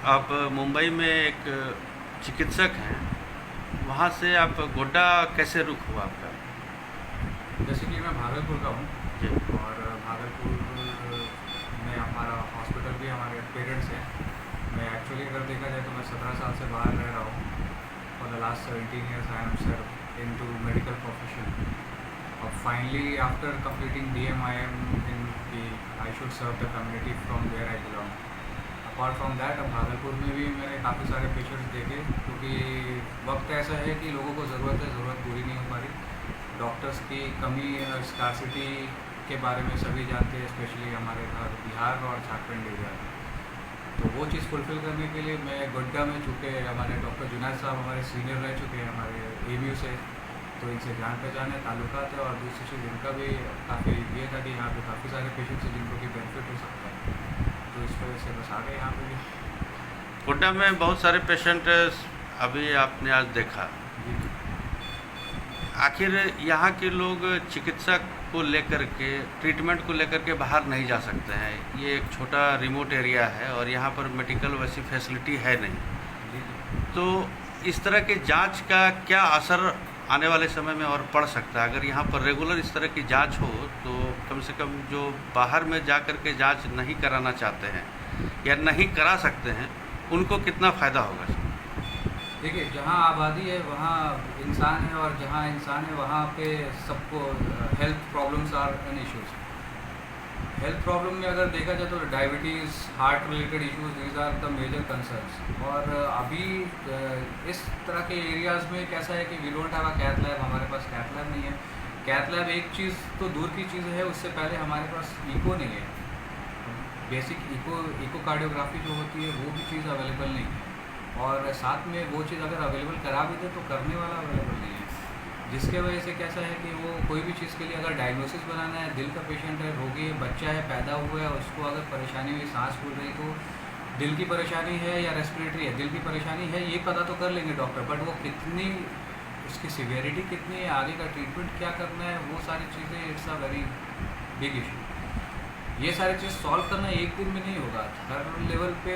आप मुंबई में एक चिकित्सक हैं, वहाँ से आप गोड्डा कैसे रुख हुआ आपका? बेसिकली मैं भागलपुर का हूँ। जी। और भागलपुर में हमारा हॉस्पिटल भी हमारे पेरेंट्स हैं। मैं एक्चुअली अगर देखा जाए तो मैं 17 साल से बाहर रह रहा हूँ। For the last 17 years I am serve in to medical profession. और finally after completing DM I am in की I should serve the community from where I belong. Apart from that अब भागलपुर में भी मैंने काफ़ी सारे पेशेंट्स देखे, क्योंकि वक्त ऐसा है कि लोगों को ज़रूरत पूरी नहीं हो पा रही। डॉक्टर्स की कमी और स्कार्सिटी के बारे में सभी जानते हैं, स्पेशली हमारे घर बिहार और झारखंड एरिया में। तो वो चीज़ फुलफ़िल करने के लिए मैं गोड्डा में, चूँकि हमारे डॉक्टर जुनैद साहब हमारे सीनियर रह चुके हैं हमारे ABU से, तो इनसे जान पहचान है, ताल्लुकात है। और दूसरी चीज़ इनका भी काफ़ी ये था कि यहाँ पे काफ़ी सारे पेशेंट्स हैं जिनको कि बेनिफिट हो सकता है, तो इस वजह से बस आ गए यहाँ पे भी। गोड्डा में बहुत सारे पेशेंट अभी आपने आज देखा। जी जी। आखिर यहाँ के लोग चिकित्सक को लेकर के, ट्रीटमेंट को लेकर के बाहर नहीं जा सकते हैं। ये एक छोटा रिमोट एरिया है और यहाँ पर मेडिकल वैसी फैसिलिटी है नहीं। जी जी। तो इस तरह के जांच का क्या असर आने वाले समय में और पड़ सकता है? अगर यहाँ पर रेगुलर इस तरह की जांच हो तो कम से कम जो बाहर में जा कर के जांच नहीं कराना चाहते हैं या नहीं करा सकते हैं, उनको कितना फ़ायदा होगा? देखिए, जहाँ आबादी है वहाँ इंसान है, और जहाँ इंसान है वहाँ पे सबको health problems are an issues. Health problem में अगर देखा जाए तो diabetes, heart related issues, these are the major concerns. और अभी इस तरह के एरियाज़ में कैसा है कि we don't have a cath lab, हमारे पास कैथ लैब नहीं है। कैथ लैब एक चीज़ तो दूर की चीज़ है, उससे पहले हमारे पास इको नहीं है। बेसिक इकोकार्डियोग्राफी जो होती है वो भी चीज़ अवेलेबल नहीं है। और साथ में वो चीज़ अगर अवेलेबल करा भी दे तो करने वाला अवेलेबल नहीं है, जिसके वजह से कैसा है कि वो कोई भी चीज़ के लिए अगर डायग्नोसिस बनाना है, दिल का पेशेंट है, रोगी है, बच्चा है, पैदा हुआ है, उसको अगर परेशानी हुई, सांस फूल रही, तो दिल की परेशानी है या रेस्पिरेटरी है, दिल की परेशानी है ये पता तो कर लेंगे डॉक्टर, बट वो कितनी, उसकी सिवियरिटी कितनी है, आगे का ट्रीटमेंट क्या करना है, वो सारी चीज़ें it's a very big issue. ये सारी चीज़ सॉल्व करना एक दिन में नहीं होगा। हर लेवल पे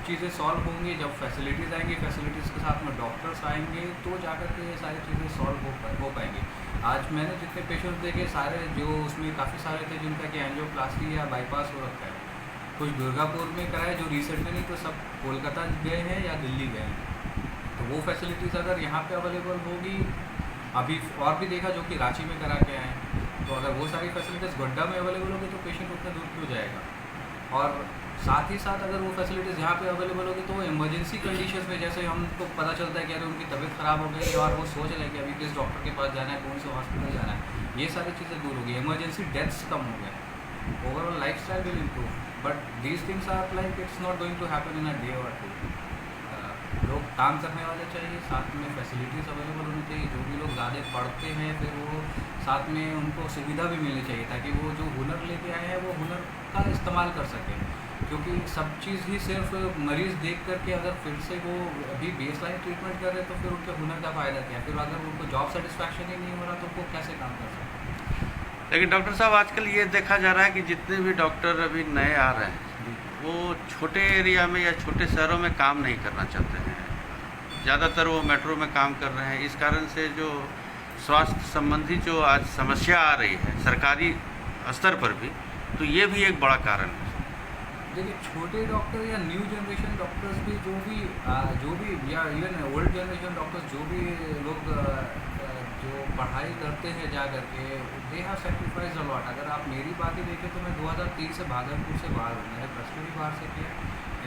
चीज़ें सॉल्व होंगी जब फैसिलिटीज़ आएंगी, फैसिलिटीज़ के साथ में डॉक्टर्स आएंगे, तो जाकर के ये सारी चीज़ें सॉल्व हो पाएंगी। आज मैंने जितने पेशेंट्स देखे सारे, जो उसमें काफ़ी सारे थे जिनका कि एंजियोप्लास्टी या बाईपास हो रखा है, कुछ दुर्गापुर में कराए जो रिसेंट में, नहीं तो सब कोलकाता गए हैं या दिल्ली गए हैं। तो वो फैसिलिटीज़ अगर यहाँ पे अवेलेबल होगी, अभी और भी देखा जो कि रांची में करा के आए हैं, तो अगर वो सारी फैसिलिटीज़ गोड्डा में अवेलेबल होगी तो पेशेंट उतना दूर क्यों जाएगा। और साथ ही साथ अगर वो फैसिलिटीज़ यहाँ पे अवेलेबल होगी तो इमरजेंसी कंडीशंस में, जैसे हमको पता चलता है कि अरे उनकी तबीयत ख़राब हो गई और वो सोच रहे हैं कि अभी किस डॉक्टर के पास जाना है, कौन से हॉस्पिटल जाना है, ये सारी चीज़ें दूर होगी, इमरजेंसी डेथ्स कम हो गए, overall life style will improve. But these things are like it's not going to happen in a day और टू। लोग काम करने वाले चाहिए, साथ में फैसिलिटीज़ अवेलेबल होनी चाहिए। जो भी लोग ज़्यादा पढ़ते हैं फिर वो साथ में उनको सुविधा भी मिलनी चाहिए, ताकि वो जो हुनर लेके आए हैं वो हुनर का इस्तेमाल कर सकें। क्योंकि सब चीज़ ही सिर्फ मरीज़ देख करके अगर फिर से वो अभी बेसलाइन ट्रीटमेंट कर रहे हैं तो फिर उनके हुनर का फ़ायदा क्या है? फिर अगर उनको जॉब सेटिस्फैक्शन ही नहीं हो रहा तो वो कैसे काम कर सकते हैं? लेकिन डॉक्टर साहब, आजकल ये देखा जा रहा है कि जितने भी डॉक्टर अभी नए आ रहे हैं वो छोटे एरिया में या छोटे शहरों में काम नहीं करना चाहते हैं। ज़्यादातर वो मेट्रो में काम कर रहे हैं। इस कारण से जो स्वास्थ्य संबंधी जो आज समस्या आ रही है सरकारी स्तर पर भी, तो ये भी एक बड़ा कारण है। देखिए, छोटे डॉक्टर या न्यू जनरेशन डॉक्टर्स भी जो भी या इवन ओल्ड जनरेशन डॉक्टर्स, जो भी लोग जो पढ़ाई करते हैं जा करके, they have sacrifice a lot. अगर आप मेरी बात ही देखें तो मैं 2003 से भागलपुर से बाहर हूँ, मैंने प्लस टू भी बाहर से किया,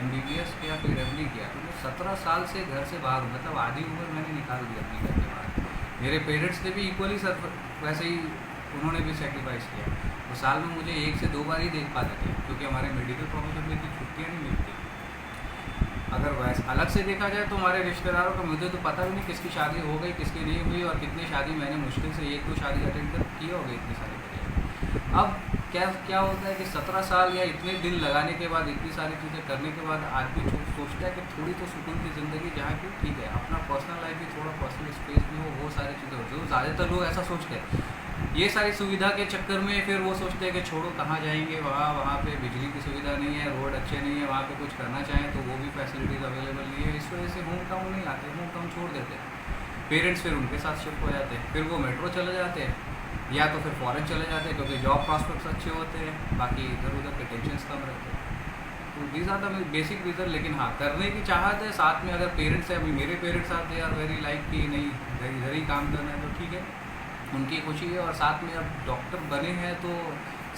MBBS किया, फिर MD किया, तो मैं 17 साल से घर से बाहर हूँ, मतलब आधी उम्र मैंने निकाल दी अपनी घर के बाहर। मेरे पेरेंट्स ने भी इक्वली सर वैसे ही उन्होंने भी सेक्रीफाइस किया। तो साल में मुझे 1 से 2 बार ही देख पाते थे, क्योंकि हमारे मेडिकल प्रोफेशन में इतनी छुट्टियाँ नहीं मिलती। अगर वैसे अलग से देखा जाए तो हमारे रिश्तेदारों का मुझे तो पता भी नहीं किसकी शादी हो गई, किसकी नहीं हुई, और कितनी शादी मैंने मुश्किल से 1-2 शादी अटेंड कर की हो गई इतनी सारी करियर। अब क्या होता है कि 17 साल या इतने दिन लगाने के बाद, इतनी सारी चीज़ें करने के बाद आदमी सोचता है कि थोड़ी तो सुकून की ज़िंदगी, जहाँ की ठीक है अपना पर्सनल लाइफ भी, थोड़ा पर्सनल स्पेस भी हो, वो सारी चीज़ें हो, जो ज़्यादातर लोग ऐसा सोचते हैं। ये सारी सुविधा के चक्कर में फिर वो सोचते हैं कि छोड़ो कहाँ जाएंगे, वहाँ पे बिजली की सुविधा नहीं है, रोड अच्छे नहीं है, वहाँ पे कुछ करना चाहें तो वो भी फैसिलिटीज़ अवेलेबल नहीं है। इस वजह से होम टाउन नहीं आते, होम टाउन छोड़ देते हैं। पेरेंट्स फिर उनके साथ शिफ्ट हो जाते हैं, फिर वो मेट्रो चले जाते हैं या तो फिर फॉरेन चले जाते हैं क्योंकि जॉब प्रॉस्पेक्ट्स अच्छे होते हैं, बाकी इधर उधर के टेंशन कम रहते हैं। तो these are the basic reason. लेकिन हाँ, करने की चाहत है, साथ में अगर पेरेंट्स है, अभी मेरे पेरेंट्स आते हैं वेरी लाइक कि नहीं इधर ही काम करना है तो ठीक है, उनकी खुशी है। और साथ में अब डॉक्टर बने हैं तो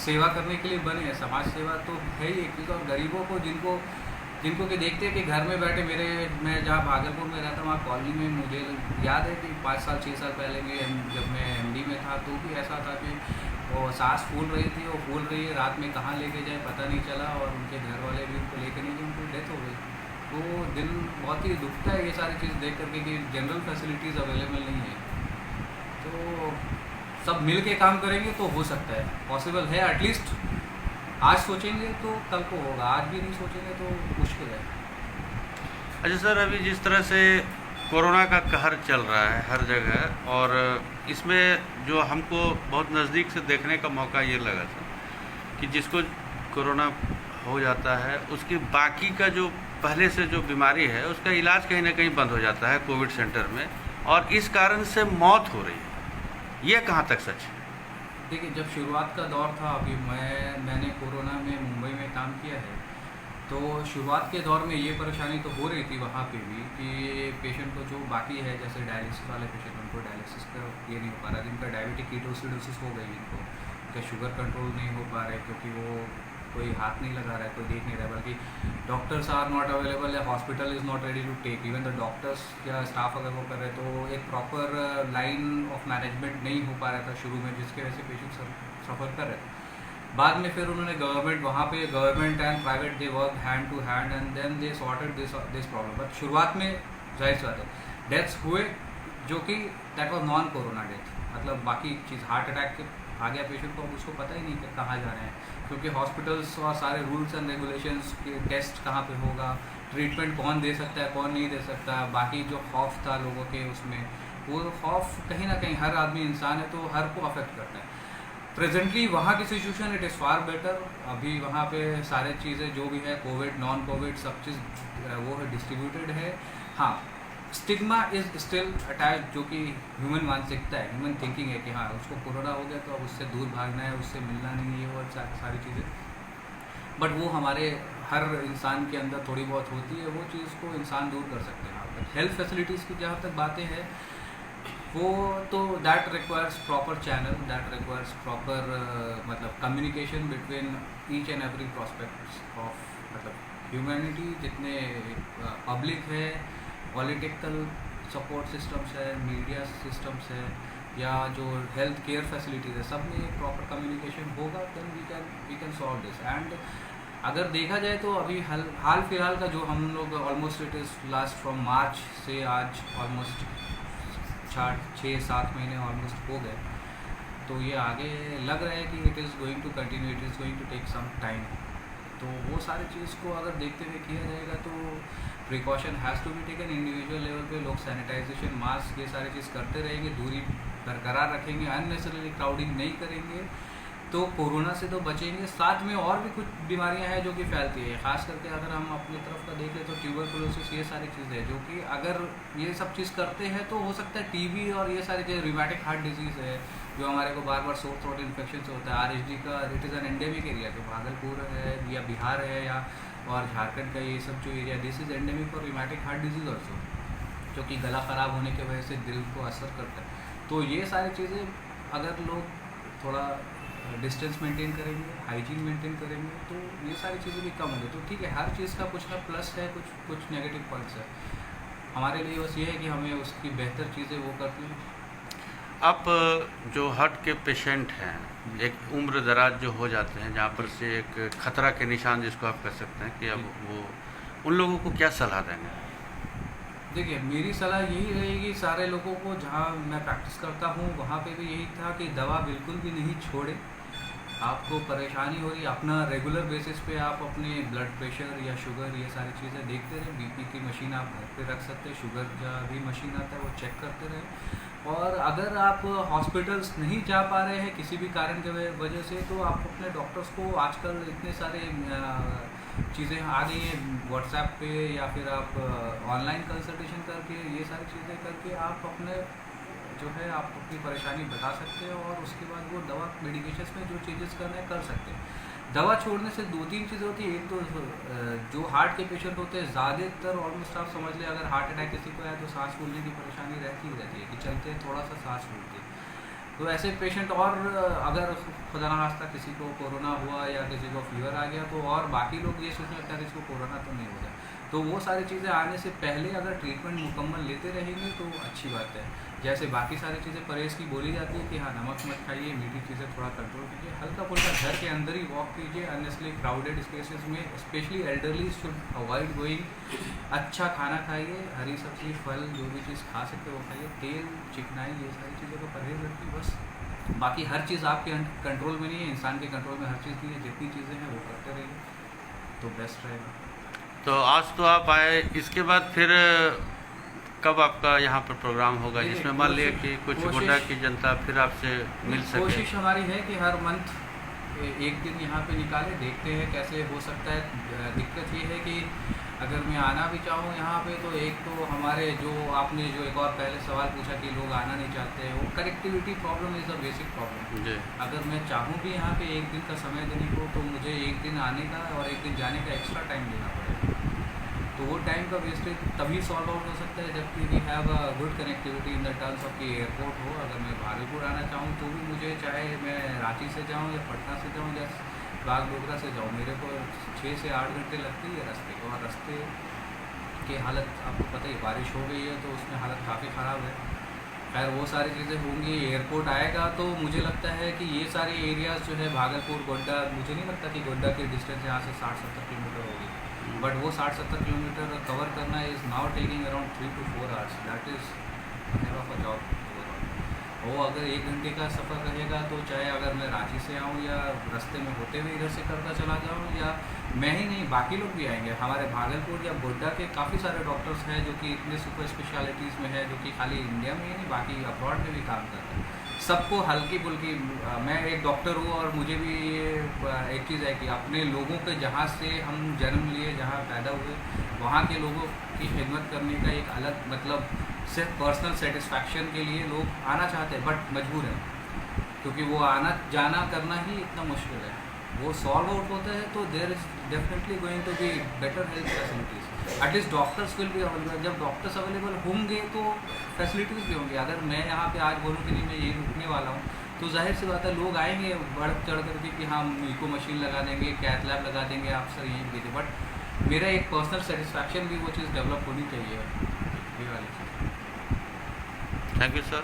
सेवा करने के लिए बने हैं, समाज सेवा तो है ही एक चीज़। और गरीबों को जिनको कि देखते हैं कि घर में बैठे मैं जहाँ भागलपुर में रहता हूँ वहाँ कॉलोनी में मुझे याद है कि 5 साल 6 साल पहले भी जब मैं MD में था तो भी ऐसा था कि वो सांस फूल रही थी, वो फूल रही है, रात में कहाँ लेके जाए पता नहीं चला और उनके घर वाले भी उनको लेके नहीं गए, उनकी डेथ हो गई। तो दिल बहुत ही दुखता है ये सारी चीज़ देख करके कि जनरल फैसिलिटीज़ अवेलेबल नहीं है। तो सब मिल के काम करेंगे तो हो सकता है, पॉसिबल है। एटलीस्ट आज सोचेंगे तो कल को होगा, आज भी नहीं सोचेंगे तो मुश्किल है। अच्छा सर, अभी जिस तरह से कोरोना का कहर चल रहा है हर जगह, और इसमें जो हमको बहुत नज़दीक से देखने का मौका ये लगा था कि जिसको कोरोना हो जाता है उसकी बाकी का जो पहले से जो बीमारी है उसका इलाज कहीं ना कहीं बंद हो जाता है कोविड सेंटर में, और इस कारण से मौत हो रही है। ये कहाँ तक सच है? देखिए, जब शुरुआत का दौर था, अभी मैंने कोरोना में मुंबई में काम किया है, तो शुरुआत के दौर में ये परेशानी तो हो रही थी वहाँ पे भी कि पेशेंट को जो बाकी है, जैसे डायलिसिस वाले पेशेंट, उनको डायलिसिस का ये नहीं हो पा रहा, जिनका डायबिटिक कीटोसिडोसिस हो गई, उनका शुगर कंट्रोल नहीं हो पा रहे क्योंकि वो कोई हाथ नहीं लगा रहा है, कोई देख नहीं रहा है, बल्कि डॉक्टर्स आर नॉट अवेलेबल है, hospital is not ready to take even the doctors या स्टाफ अगर वो कर रहे तो एक प्रॉपर लाइन ऑफ मैनेजमेंट नहीं हो पा रहा था शुरू में, जिसके वजह से पेशेंट सफ़र कर रहे थे। बाद में फिर उन्होंने government and private they work hand to hand and then they sorted this problem. But शुरुआत में जाहिर सी बात है डेथ्स हुए जो कि that was non corona death, मतलब बाकी चीज़ हार्ट अटैक के आ गया पेशेंट को, उसको पता ही नहीं कि कहाँ जा रहे हैं, क्योंकि हॉस्पिटल्स और सारे रूल्स एंड रेगुलेशंस के टेस्ट कहाँ पे होगा, ट्रीटमेंट कौन दे सकता है कौन नहीं दे सकता, बाकी जो खौफ था लोगों के उसमें, वो खौफ कहीं ना कहीं हर आदमी इंसान है तो हर को अफेक्ट करता है। प्रेजेंटली वहाँ की situation it is far better. अभी वहाँ पे सारे चीज़ें जो भी है, कोविड नॉन कोविड सब चीज़ वो है, डिस्ट्रीब्यूटेड है। हाँ, स्टिग्मा इज स्टिल अटैच, जो कि ह्यूमन मानसिकता है, ह्यूमन थिंकिंग है कि हाँ उसको कोरोना हो गया तो अब उससे दूर भागना है, उससे मिलना नहीं है, वो सारी चीज़ें। बट वो हमारे हर इंसान के अंदर थोड़ी बहुत होती है, वो चीज़ को इंसान दूर कर सकते हैं। हेल्थ फैसिलिटीज़ की जहाँ तक बातें हैं, वो तो that requires proper channel, that requires proper मतलब communication between each and every prospects of मतलब ह्यूमैनिटी, जितने पब्लिक है, पॉलिटिकल सपोर्ट सिस्टम्स है, मीडिया सिस्टम्स है, या जो हेल्थ केयर फैसिलिटीज़ है, सब में प्रॉपर कम्युनिकेशन होगा, then we can solve this. And अगर देखा जाए तो अभी हाल फिलहाल का जो हम लोग almost it is last from March से आज ऑलमोस्ट 6-7 महीने ऑलमोस्ट हो गए, तो ये आगे लग रहा है कि it is going to continue, it is going to take some time. तो वो सारी चीज़ को अगर देखते हुए किया जाएगा तो precaution has to be taken individual level पे, लोग सैनिटाइजेशन, मास्क, ये सारी चीज़ करते रहेंगे, दूरी बरकरार रखेंगे, अननेसेसरी क्राउडिंग नहीं करेंगे तो कोरोना से तो बचेंगे। साथ में और भी कुछ बीमारियां हैं जो कि फैलती है, ख़ास करके अगर हम अपनी तरफ का देख लें तो ट्यूबरकुलोसिस, ये सारी चीज़ें हैं जो कि अगर ये सब चीज़ करते हैं तो हो सकता है टीबी और ये सारी चीज़ें, रिमेटिक हार्ट डिजीज़ है जो हमारे को बार बार सोर थ्रोट इन्फेक्शन से होता है, RHD का it is an endemic area, जो भागलपुर है या बिहार है या और झारखंड का ये सब जो area, this is endemic for rheumatic heart disease also, जो कि गला ख़राब होने की वजह से दिल को असर करता है। तो ये सारी चीज़ें अगर लोग थोड़ा डिस्टेंस मेंटेन करेंगे, हाइजीन मेंटेन करेंगे तो ये सारी चीज़ें भी कम होंगी। तो ठीक है, हर चीज़ का कुछ ना प्लस है, कुछ नेगेटिव पॉइंट्स है। हमारे लिए बस ये है कि हमें उसकी बेहतर चीज़ें वो करती हैं। आप जो हार्ट के पेशेंट हैं, एक उम्र दराज जो हो जाते हैं, जहाँ पर से एक खतरा के निशान जिसको आप कह सकते हैं कि अब वो, उन लोगों को क्या सलाह देंगे? देखिए, मेरी सलाह यही रहेगी सारे लोगों को, जहाँ मैं प्रैक्टिस करता हूँ वहाँ पे भी यही था कि दवा बिल्कुल भी नहीं छोड़े। आपको परेशानी हो रही, अपना रेगुलर बेसिस पे आप अपने ब्लड प्रेशर या शुगर ये सारी चीज़ें देखते रहें। BP की मशीन आप घर पे रख सकते हैं, शुगर का भी मशीन आता है वो चेक करते रहें। और अगर आप हॉस्पिटल्स नहीं जा पा रहे हैं किसी भी कारण के वजह से, तो आप अपने डॉक्टर्स को, आजकल इतने सारे चीज़ें आ गई हैं व्हाट्सएप पे, या फिर आप ऑनलाइन कंसल्टेशन करके, ये सारी चीज़ें करके आप अपने जो है आप अपनी परेशानी बता सकते हैं, और उसके बाद वो दवा मेडिकेशन में जो चेंजेस करने हैं कर सकते हैं। दवा छोड़ने से 2-3 चीज़ें होती है। एक तो जो हार्ट के पेशेंट होते हैं, ज़्यादातर ऑलमोस्ट आप समझ लें, अगर हार्ट अटैक किसी को है तो सांस फूलने की परेशानी रहती ही रहती है कि चलते थोड़ा सा सांस फूलती है। तो ऐसे पेशेंट, और अगर खुदा ना खास्ता किसी को कोरोना हुआ या किसी को फीवर आ गया, तो और बाकी लोग ये सोचने लगता है कि इसको कोरोना तो नहीं होगा। तो वो सारी चीज़ें आने से पहले अगर ट्रीटमेंट मुकम्मल लेते रहेंगे तो अच्छी बात है। जैसे बाकी सारी चीज़ें परहेज़ की बोली जाती है कि हाँ, नमक मत खाइए, मीठी चीज़ें थोड़ा कंट्रोल कीजिए, हल्का फुल्का घर के अंदर ही वॉक कीजिए, अननेसली क्राउडेड स्पेसेस में, specially elderly should avoid going. अच्छा खाना खाइए, हरी सब्जी, फल, जो भी चीज़ खा सकते हो वो खाइए, तेल, चिकनाई, ये सारी चीज़ों का परहेज़ रखिए बस। बाकी हर चीज़ आपके कंट्रोल में नहीं है, इंसान के कंट्रोल में हर चीज़ नहीं है। जितनी चीज़ें हैं वो करते रहिए तो बेस्ट रहेगा। तो आज तो आप आए, इसके बाद फिर कब आपका यहाँ पर प्रोग्राम होगा देखिए, जिसमें मान लिया कि कुछ कोशिश- गोड्डा की जनता फिर आपसे मिल सके? कोशिश हमारी है कि हर मंथ एक दिन यहाँ पे निकालें, देखते हैं कैसे हो सकता है। दिक्कत ये है कि अगर मैं आना भी चाहूँ यहाँ पे, तो एक तो हमारे जो आपने जो एक और पहले सवाल पूछा कि लोग आना नहीं चाहते हैं, वो connectivity problem is a basic problem. जी। अगर मैं चाहूँ भी यहाँ पे एक दिन का समय देने को, तो मुझे एक दिन आने का और एक दिन जाने का एक्स्ट्रा टाइम देना पड़ेगा। तो वो टाइम का वेस्टेज तभी सॉल्व आउट हो सकता है जबकि we have a good connectivity in the terms of कि एयरपोर्ट हो। अगर मैं भागलपुर आना चाहूँ तो भी मुझे, चाहे मैं रांची से जाऊँ या पटना से जाऊँ या बागडोगरा से जाऊँ, मेरे को 6 से 8 घंटे लगती है रास्ते को। और रास्ते की हालत आपको पता ही, बारिश हो गई है तो उसमें हालत काफ़ी ख़राब है। खैर वो सारी चीज़ें होंगी, एयरपोर्ट आएगा तो मुझे लगता है कि ये सारे एरियाज़ जो है भागलपुर, गोड्डा, मुझे नहीं लगता कि गोड्डा की डिस्टेंस यहाँ से 60-70 किलोमीटर होगी, बट वो 60-70 किलोमीटर कवर करना is now taking around 3 to 4 hours. That is have of a job. वो अगर 1 घंटे का सफ़र रहेगा तो चाहे अगर मैं रांची से आऊँ या रास्ते में होते हुए इधर से करता चला जाऊँ, या मैं ही नहीं बाकी लोग भी आएंगे। हमारे भागलपुर या गोड्डा के काफ़ी सारे डॉक्टर्स हैं जो कि इतने सुपर स्पेशलिटीज़ में है, जो कि खाली इंडिया में ही नहीं बाकी अब्रॉड में भी काम करते हैं। सबको हल्की फुल्की, मैं एक डॉक्टर हूँ और मुझे भी एक चीज़ है कि अपने लोगों के, जहाँ से हम जन्म लिए, जहाँ पैदा हुए, वहाँ के लोगों की खिदमत करने का एक अलग मतलब, सिर्फ पर्सनल सेटिस्फैक्शन के लिए लोग आना चाहते हैं बट मजबूर हैं, क्योंकि वो आना जाना करना ही इतना मुश्किल है। वो सॉल्व आउट होता है तो there is definitely going to be better health facilities. At least doctors will be available. जब डॉक्टर्स अवेलेबल होंगे तो फैसिलिटीज़ भी होंगी। अगर मैं यहाँ पे आज बोलूँ कि नहीं मैं ये रुकने वाला हूँ, तो जाहिर सी बात है लोग आएंगे बढ़ चढ़ करके कि हाँ इको मशीन लगा देंगे, कैथ लैब लगा देंगे, आप सर यहीं भेजिए। बट मेरा एक पर्सनल सेटिस्फैक्शन भी वो चीज़ डेवलप होनी चाहिए, ये वाली चीज़। Thank you sir.